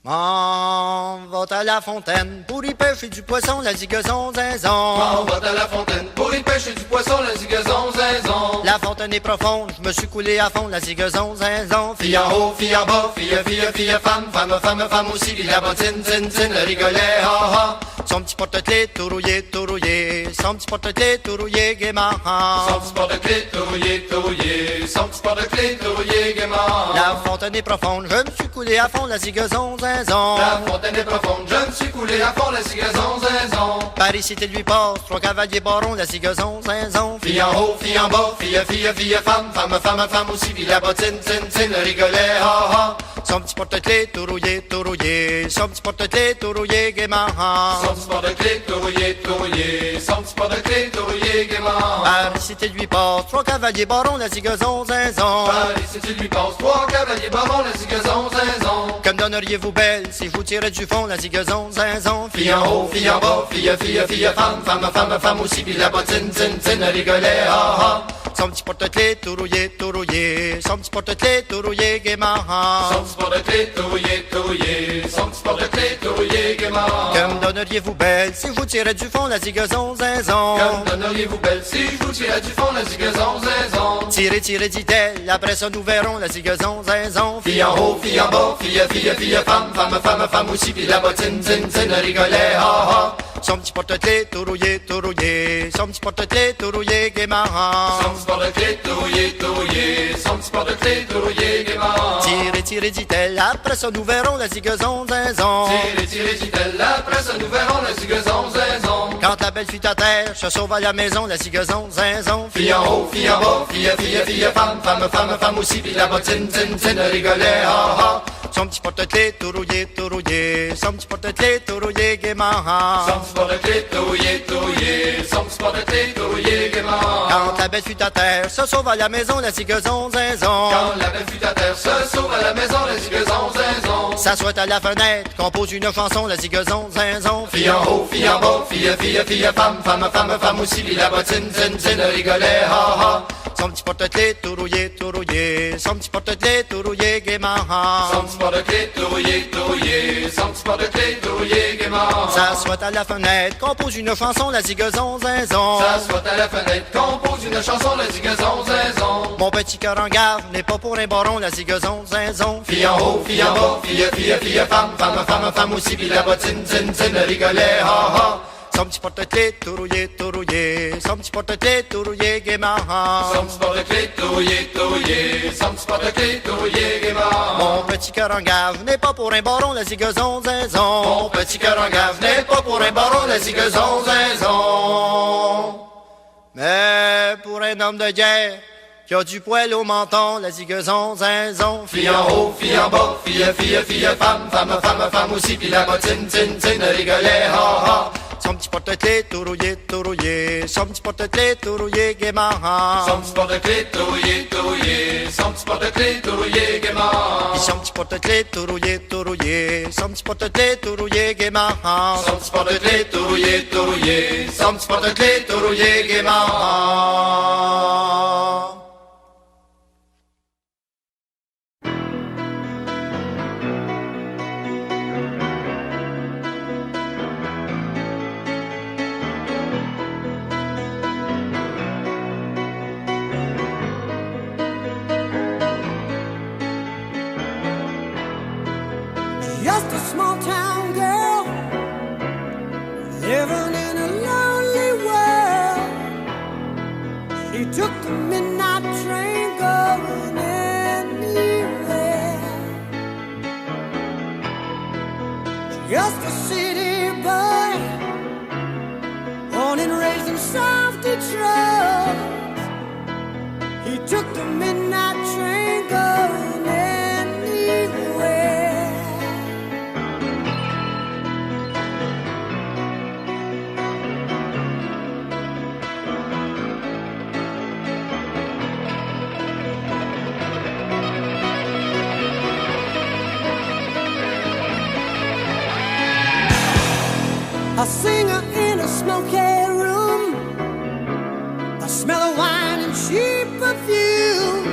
M'en va à la fontaine pour y pêcher du poisson, la zigazon zinzon. M'en va à la fontaine pour y pêcher du poisson, la zigazon zinzon. La fontaine est profonde, je me suis coulé à fond, la zigazon zinzon. Fille en haut, fille en bas, fille, femme, femme aussi, puis la bottine, zin, le rigolet, ha ha. Son petit porte-clés tout rouillé, son petit porte-clés tout rouillé gaiement. Son petit porte-clés tout rouillé, son petit porte-clés tout rouillé gaiement. La fontaine est profonde, je me suis coulé à fond, la zigazon zinzon. La fontaine est profonde, je me suis coulé à fond, la zigazon zinzon. Par ici lui passe, trois cavaliers barons, la zigazon zinzon. Fille en haut, fille en bas, fille, femme, femme aussi, puis la bottine, zin, le rigolet, ha ha. Son petit porte-clés tout rouillé, son petit porte-clés tout rouillé gaiement. Son petit porte-clés tout rouillé, son petit porte-clés tout rouillé gaiement. Par ici lui passe, trois cavaliers barons, la zigazon zinzon. Par ici lui passe, trois cavaliers barons, la zigazon zinzon. Comme donneriez-vous belle si je vous tirais du fond, la zigazon zinzon. Fille en haut, fille en bas, fille, femme aussi, puis la bottine, zin, le rigolet, ha ha. Son petit porte-clés tout rouillé, son petit porte-clés tout rouillé gaiement. Son petit porte-clés tout rouillé, son petit porte-clés tout rouillé gaiement. Comme donneriez-vous belle si je vous tirais du fond, la zigazon zinzon. Comme donneriez-vous belle si je vous tirais du fond, la zigazon zinzon. Tirez, dit-elle, après ça nous verrons, la zigazon zinzon. Fille en haut, fille en bas, fille, femme aussi, puis la bottine, zin, le rigolet, ha ha. Son petit porte-clés tout rouillé, son petit porte-clés tout rouillé gaiement. Son petit porte-clés tout rouillé, son petit porte-clés tout rouillé gaiement. Tirez, dit-elle, après ça nous verrons, la zigazon zinzon. Tirez, dit-elle, après ça nous verrons, la zigazon zinzon. Quand la belle fut à terre, se sauve à la maison, la zigazon zinzon. Fille en haut, fille en bas, fille, femme aussi, puis la bottine, zin, le rigolet, ha ha. Son petit porte-clés tout rouillé, son petit porte-clés tout rouillé gaiement. Son petit porte-clés tout rouillé, son petit porte-clés tout rouillé gaiement. Quand la belle fut à terre, se sauve à la maison, la zigazon zinzon. Quand la belle fut à terre, se sauve à la maison, la zigazon zinzon. S'assoit à la fenêtre, compose une chanson, la zigazon zinzon. Fille en haut, fille en bas, fille, femme aussi, puis la bottine, zin, le rigolet, ha ha. Son petit porte-clés tout rouillé, son petit porte-clés tout rouillé gaiement. Son petit porte-clés tout rouillé, son petit porte-clés tout rouillé gaiement. S'assoit à la fenêtre, compose une chanson, la zigazon zinzon. S'assoit à la fenêtre, compose une chanson, la zigazon zinzon. Mon petit cœur en garde n'est pas pour un baron, la zigazon zinzon. Fille en haut, fille en bas, fille, femme aussi, puis la bottine, zin, le rigolet, ha ha. Son petit porte-clés tout rouillé, son petit porte-clés tout rouillé gaiement. Son petit porte-clés tout rouillé, son petit porte-clés tout rouillé gaiement. Mon petit cœur en gave n'est pas pour un baron, la zigazon zinzon. Mon petit cœur en gave n'est pas pour un baron, la zigazon zinzon. Mais pour un homme de guerre qui a du poil au menton, la zigazon zinzon. Fille en haut, fille en bas, fille, femme aussi, puis la bottine, zin, le rigolet, ha ha. Son petit porte-clés tout rouillé, son petit porte-clés tout rouillé gaiement. Son petit porte-clés tout rouillé, son petit porte-clés tout rouillé gaiement. Son petit porte-clés tout rouillé, son petit porte-clés tout rouillé gaiement. Son petit porte-clés tout rouillé, son petit porte-clés tout rouillé gaiement. Just a small town girl living in a lonely world. She took the midnight train going anywhere. Just a city boy, born and raised in South Detroit. He took the midnight train going anywhere. A singer in a smoky room, the smell of wine and cheap perfume.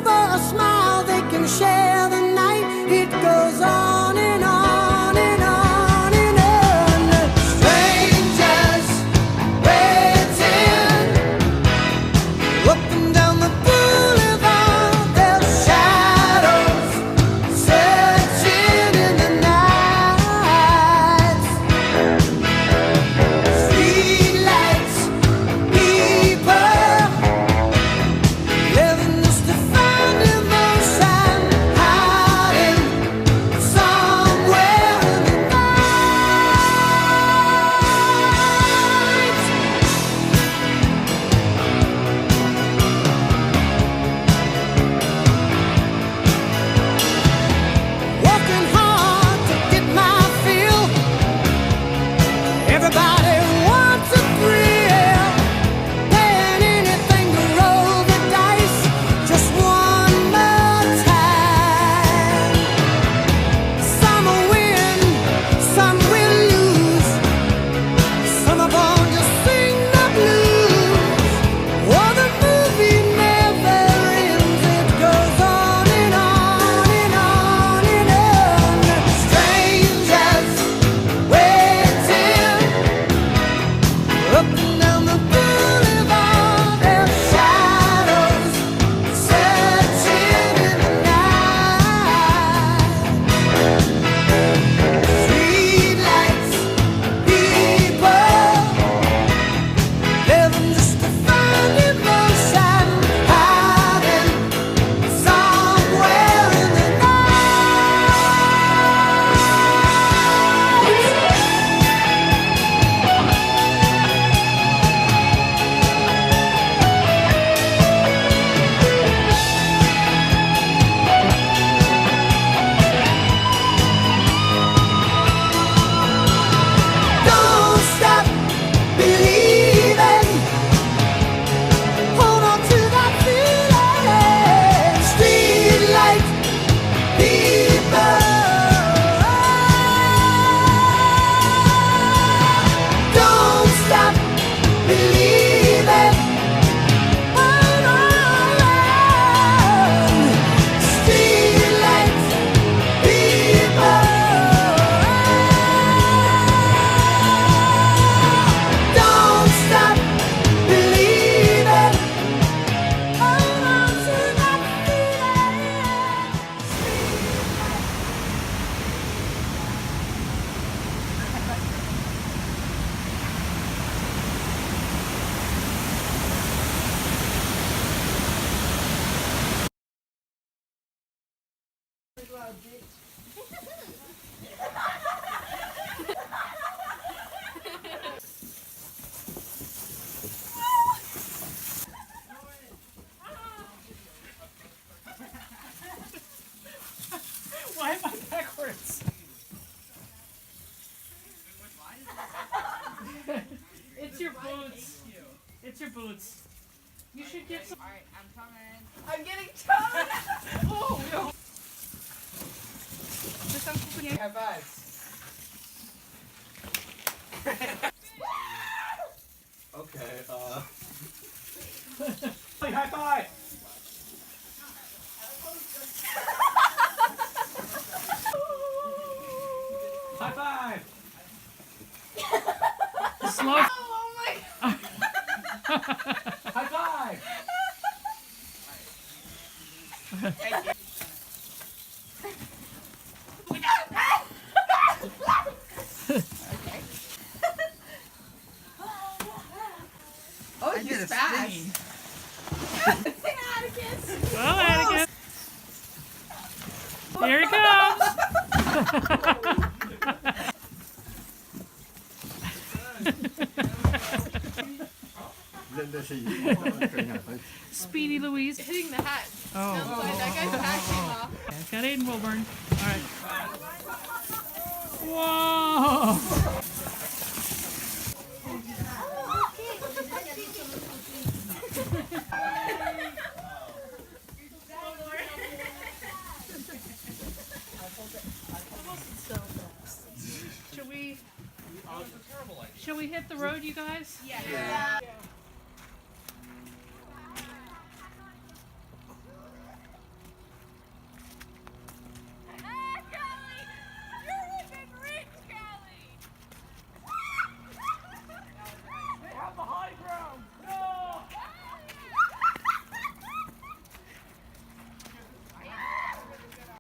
For a smile they can share the night. It goes on and Why am I backwards? It's your boots. It's your boots. You should get some. Alright, I'm coming. I'm getting towed. Oh, no. High fives. Okay, Hey, high five. High five. Slow. Oh my High five. Oh, he's fast. Well, Atticus. Here he comes. Speedy Louise. Hitting the hat. Oh. Sounds like that guy's hat came off. Okay, it's got Aiden Wilburn. All right. Whoa. Should we hit the road, you guys? Yeah.